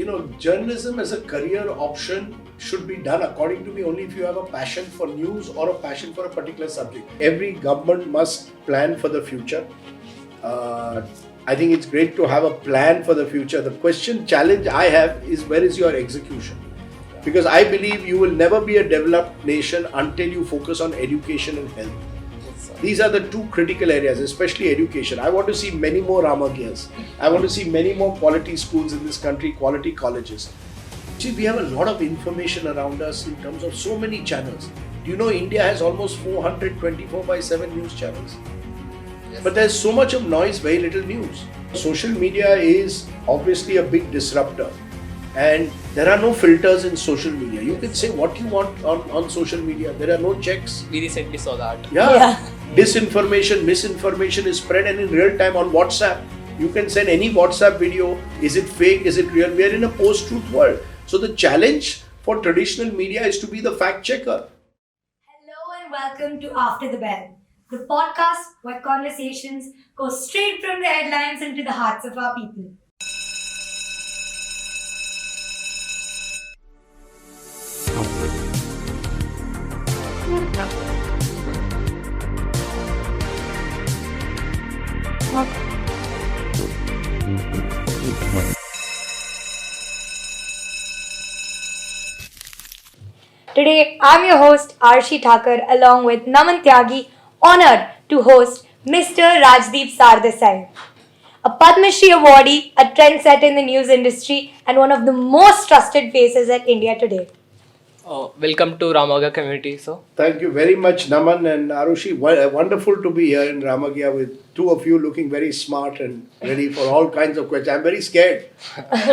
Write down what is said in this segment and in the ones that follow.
Journalism as a career option should be done, according to me, only if you have a passion for news or a passion for a particular subject. Every government must plan for the future. I think it's great to have a plan for the future. The challenge I have is, where is your execution? Because I believe you will never be a developed nation until you focus on education and health. These are the two critical areas, especially education. I want to see many more Ramagyas. I want to see many more quality schools in this country, quality colleges. See, we have a lot of information around us in terms of so many channels. Do you know India has almost 424/7 news channels? Yes. But there's so much of noise, very little news. Social media is obviously a big disruptor. And there are no filters in social media. You can say what you want on social media. There are no checks. We recently saw that. Yeah. Disinformation, misinformation is spread, and in real time on WhatsApp. You can send any WhatsApp video. Is it fake? Is it real? We are in a post-truth world. So the challenge for traditional media is to be the fact checker. Hello and welcome to After the Bell, the podcast where conversations go straight from the headlines into the hearts of our people. Today, I'm your host Arshi Thakur along with Naman Tyagi, honored to host Mr. Rajdeep Sardesai, a Padma Shri awardee, a trendsetter in the news industry, and one of the most trusted faces at India Today. Welcome to Ramagya community. So Thank you very much, Naman and Arushi. Wonderful to be here in Ramagya with two of you looking very smart and ready for all kinds of questions. I'm very scared.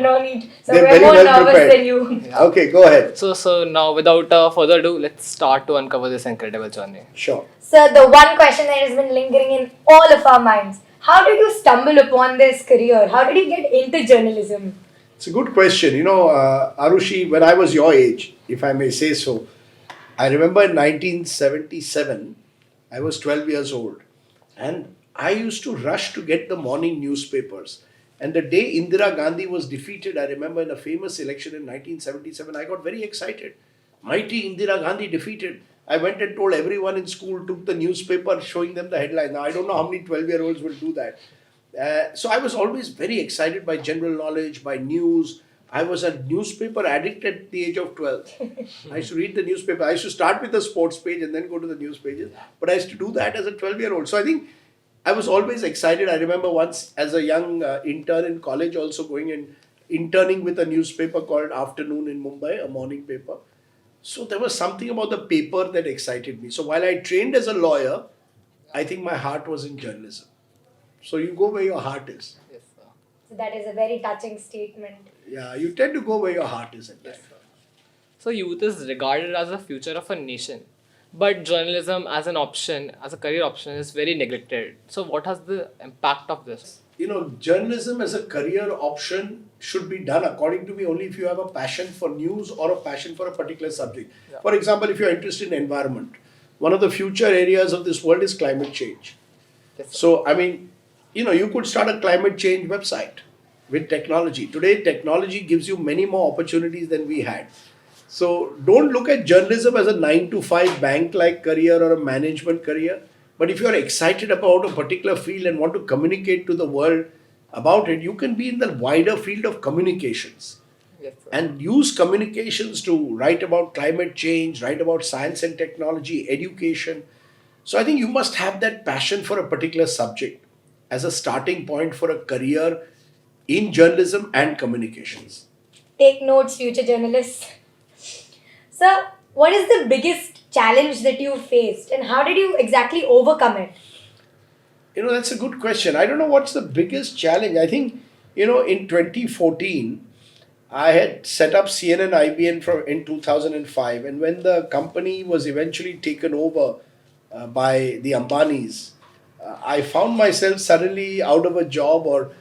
No need. So They're we're very more well nervous prepared. than you. Yeah. Okay, go ahead. So now without further ado, let's start to uncover this incredible journey. Sure. So the one question that has been lingering in all of our minds: how did you stumble upon this career? How did you get into journalism? It's a good question. Arushi, when I was your age, if I may say so, I remember in 1977, I was 12 years old, and I used to rush to get the morning newspapers. And the day Indira Gandhi was defeated, I remember in a famous election in 1977, I got very excited. Mighty Indira Gandhi defeated. I went and told everyone in school, took the newspaper, showing them the headline. Now, I don't know how many 12-year-olds will do that. So I was always very excited by general knowledge, by news. I was a newspaper addict at the age of 12. I used to read the newspaper. I used to start with the sports page and then go to the news pages. But I used to do that as a 12-year-old. So I think I was always excited. I remember once as a young intern in college also going and interning with a newspaper called Afternoon in Mumbai, a morning paper. So there was something about the paper that excited me. So while I trained as a lawyer, I think my heart was in journalism. So you go where your heart is. Yes, sir. So that is a very touching statement. Yeah, you tend to go where your heart is at times. So youth is regarded as the future of a nation, but journalism as an option, as a career option, is very neglected. So what has the impact of this? Journalism as a career option should be done, according to me, only if you have a passion for news or a passion for a particular subject. Yeah. For example, if you're interested in environment, one of the future areas of this world is climate change. Yes, sir. So, you could start a climate change website with technology. Today, technology gives you many more opportunities than we had. So, don't look at journalism as a 9-to-5 bank-like career or a management career. But if you're excited about a particular field and want to communicate to the world about it, you can be in the wider field of communications. Yes, sir. And use communications to write about climate change, write about science and technology, education. So I think you must have that passion for a particular subject as a starting point for a career in journalism and communications. Take notes, future journalists. So, what is the biggest challenge that you faced and how did you exactly overcome it? That's a good question. I don't know what's the biggest challenge. I think, in 2014, I had set up CNN IBN in 2005. And when the company was eventually taken over by the Ambanis, I found myself suddenly out of a job or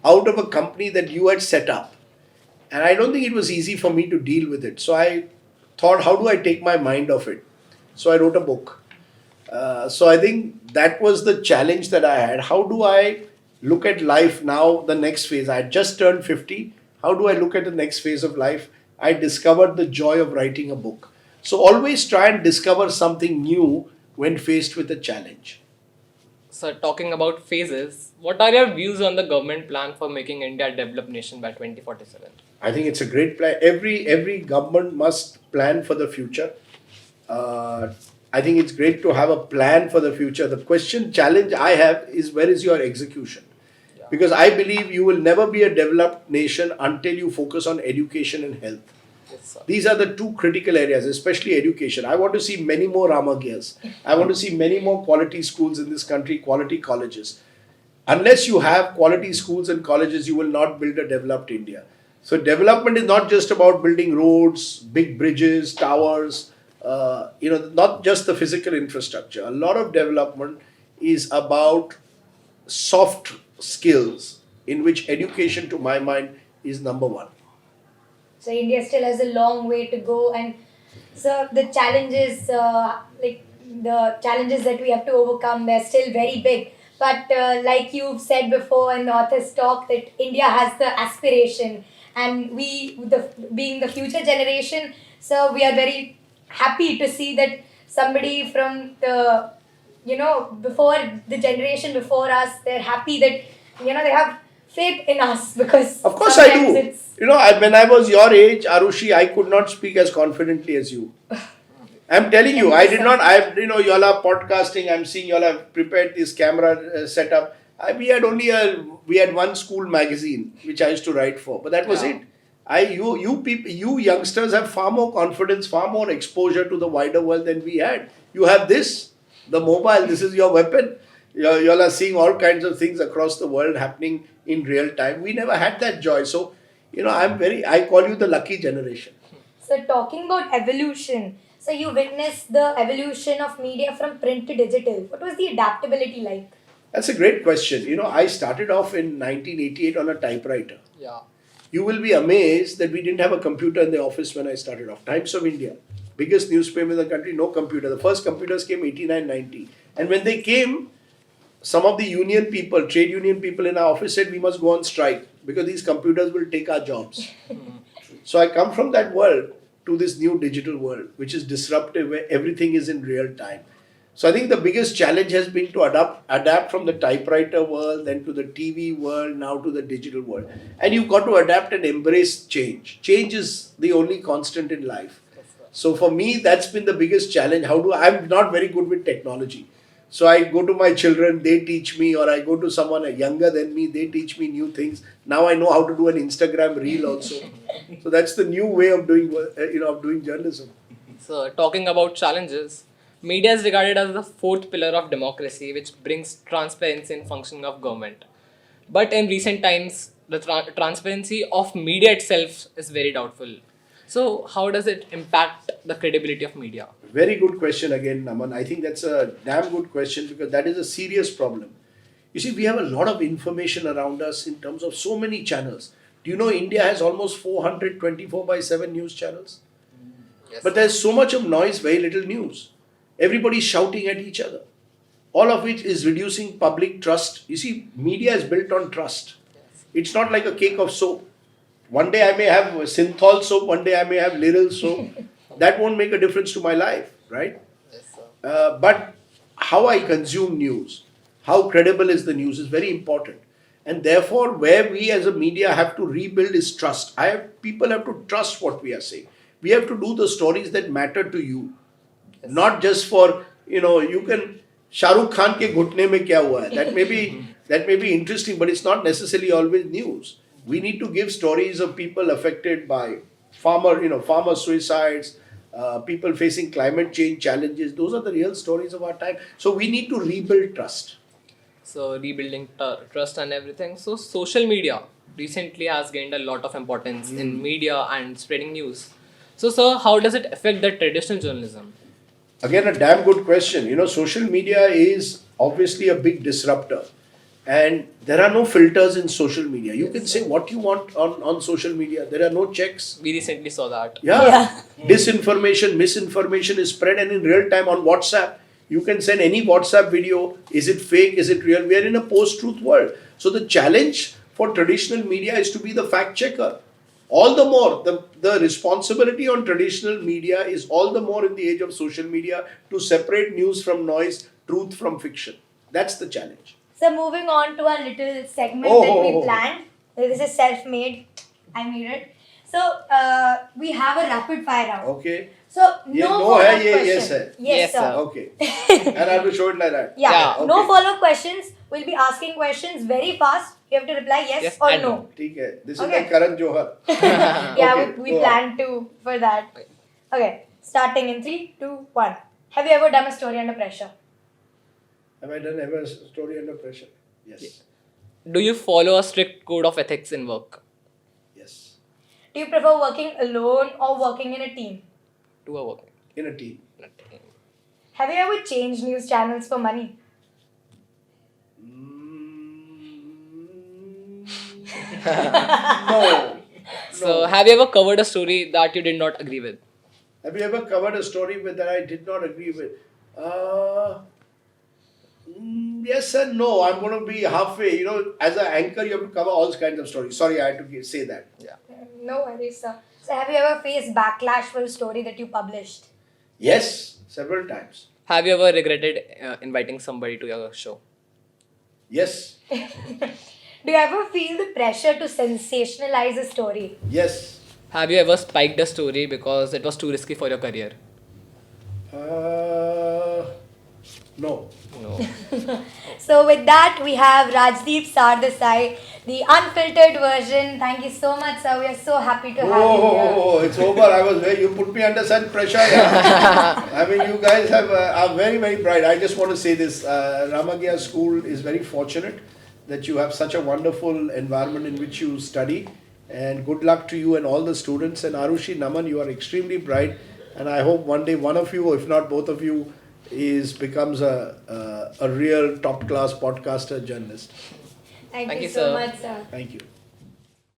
out of a company that you had set up. And I don't think it was easy for me to deal with it. So I thought, how do I take my mind off it? So I wrote a book. So I think that was the challenge that I had. How do I look at life now, the next phase? I had just turned 50. How do I look at the next phase of life? I discovered the joy of writing a book. So always try and discover something new when faced with a challenge. So talking about phases, what are your views on the government plan for making India a developed nation by 2047? I think it's a great plan. Every government must plan for the future. I think it's great to have a plan for the future. The challenge I have is, where is your execution? Because I believe you will never be a developed nation until you focus on education and health. Yes, sir. These are the two critical areas, especially education. I want to see many more Ramagyas. I want to see many more quality schools in this country, quality colleges. Unless you have quality schools and colleges, you will not build a developed India. So development is not just about building roads, big bridges, towers, not just the physical infrastructure. A lot of development is about soft skills, in which education, to my mind, is number one. So India still has a long way to go, and so the challenges, the challenges that we have to overcome, they're still very big. But like you've said before in the author's talk, that India has the aspiration, and being the future generation, so we are very happy to see that somebody from the before the generation before us, they're happy that they have faith in us, because Of course I sometimes do. it's When I was your age, Arushi, I could not speak as confidently as you. I'm telling you, I did not. You all are podcasting. I'm seeing you all have prepared this camera setup. We had one school magazine which I used to write for, but that was Yeah. it. You youngsters have far more confidence, far more exposure to the wider world than we had. You have this, the mobile. This is your weapon. You all are seeing all kinds of things across the world happening in real time. We never had that joy. So, I call you the lucky generation. So talking about evolution, so you witnessed the evolution of media from print to digital. What was the adaptability like? That's a great question. I started off in 1988 on a typewriter. Yeah. You will be amazed that we didn't have a computer in the office when I started off. Times of India, biggest newspaper in the country, no computer. The first computers came 89, 90. And when they came, some of the trade union people in our office said we must go on strike because these computers will take our jobs. So I come from that world to this new digital world, which is disruptive, where everything is in real time. So I think the biggest challenge has been to adapt from the typewriter world, then to the TV world, now to the digital world. And you've got to adapt and embrace change. Change is the only constant in life. So for me, that's been the biggest challenge. I'm not very good with technology. So I go to my children, they teach me, or I go to someone younger than me, they teach me new things. Now I know how to do an Instagram reel also. So that's the new way of doing journalism. So talking about challenges, media is regarded as the fourth pillar of democracy, which brings transparency in functioning of government. But in recent times, the transparency of media itself is very doubtful. So how does it impact the credibility of media? Very good question again, Naman. I think that's a damn good question, because that is a serious problem. You see, we have a lot of information around us in terms of so many channels. Do you know India has almost 424/7 news channels? Yes. But there's so much of noise, very little news. Everybody's shouting at each other. All of which is reducing public trust. You see, media is built on trust. It's not like a cake of soap. One day I may have synthol soap, one day I may have Liril soap. That won't make a difference to my life, right? Yes, sir. But how I consume news, how credible is the news, is very important. And therefore, where we as a media have to rebuild is trust. People have to trust what we are saying. We have to do the stories that matter to you. Yes. Not just for, you can, Shah Rukh Khan ke ghutne mein kya hua hai? That may be interesting, but it's not necessarily always news. We need to give stories of people affected by farmer suicides, people facing climate change challenges. Those are the real stories of our time. So we need to rebuild trust. So rebuilding trust and everything. So social media recently has gained a lot of importance in media and spreading news. So sir, how does it affect the traditional journalism? Again, a damn good question. Social media is obviously a big disruptor. And there are no filters in social media. You can say what you want on social media. There are no checks. We recently saw that. Yeah. Disinformation, misinformation is spread, and in real time on WhatsApp. You can send any WhatsApp video. Is it fake? Is it real? We are in a post-truth world. So the challenge for traditional media is to be the fact checker. All the more, the responsibility on traditional media is all the more in the age of social media to separate news from noise, truth from fiction. That's the challenge. So moving on to our little segment Oh, that oh, we oh. planned. This is self-made. I made it. So we have a rapid fire round. Okay. So Ye no no follow-up hai, ye question. yes hai. Yes, sir. Okay. And I have to show it like that. Yeah. Yeah, No okay. follow-up questions. We'll be asking questions very fast. You have to reply yes, Yes or and no. no. ठीक है. This is Okay. like Karan Johar. Yeah, Okay, we go on. planned to for that. Okay. Starting in 3, 2, 1. Have you ever done a story under pressure? Have I done ever a story under pressure? Yes. Do you follow a strict code of ethics in work? Yes. Do you prefer working alone or working in a team? To a work. In a team. Have you ever changed news channels for money? No. So, have you ever covered a story that you did not agree with? Have you ever covered a story that I did not agree with? Yes and no. I'm going to be halfway. You know, as an anchor, you have to cover all kinds of stories. Sorry, I had to say that. Yeah. No worries, sir. So have you ever faced backlash for a story that you published? Yes, several times. Have you ever regretted inviting somebody to your show? Yes. Do you ever feel the pressure to sensationalize a story? Yes. Have you ever spiked a story because it was too risky for your career? No. No. So with that, we have Rajdeep Sardesai, the unfiltered version. Thank you so much, sir. We are so happy to have you here. Oh, it's over. I was very. You put me under such pressure. Yeah. I mean, you guys are very, very bright. I just want to say this: Ramagya School is very fortunate that you have such a wonderful environment in which you study. And good luck to you and all the students. And Arushi, Naman, you are extremely bright. And I hope one day one of you, if not both of you, becomes a real top class podcaster journalist. Thank Thank you you, so sir. much, sir. Thank you.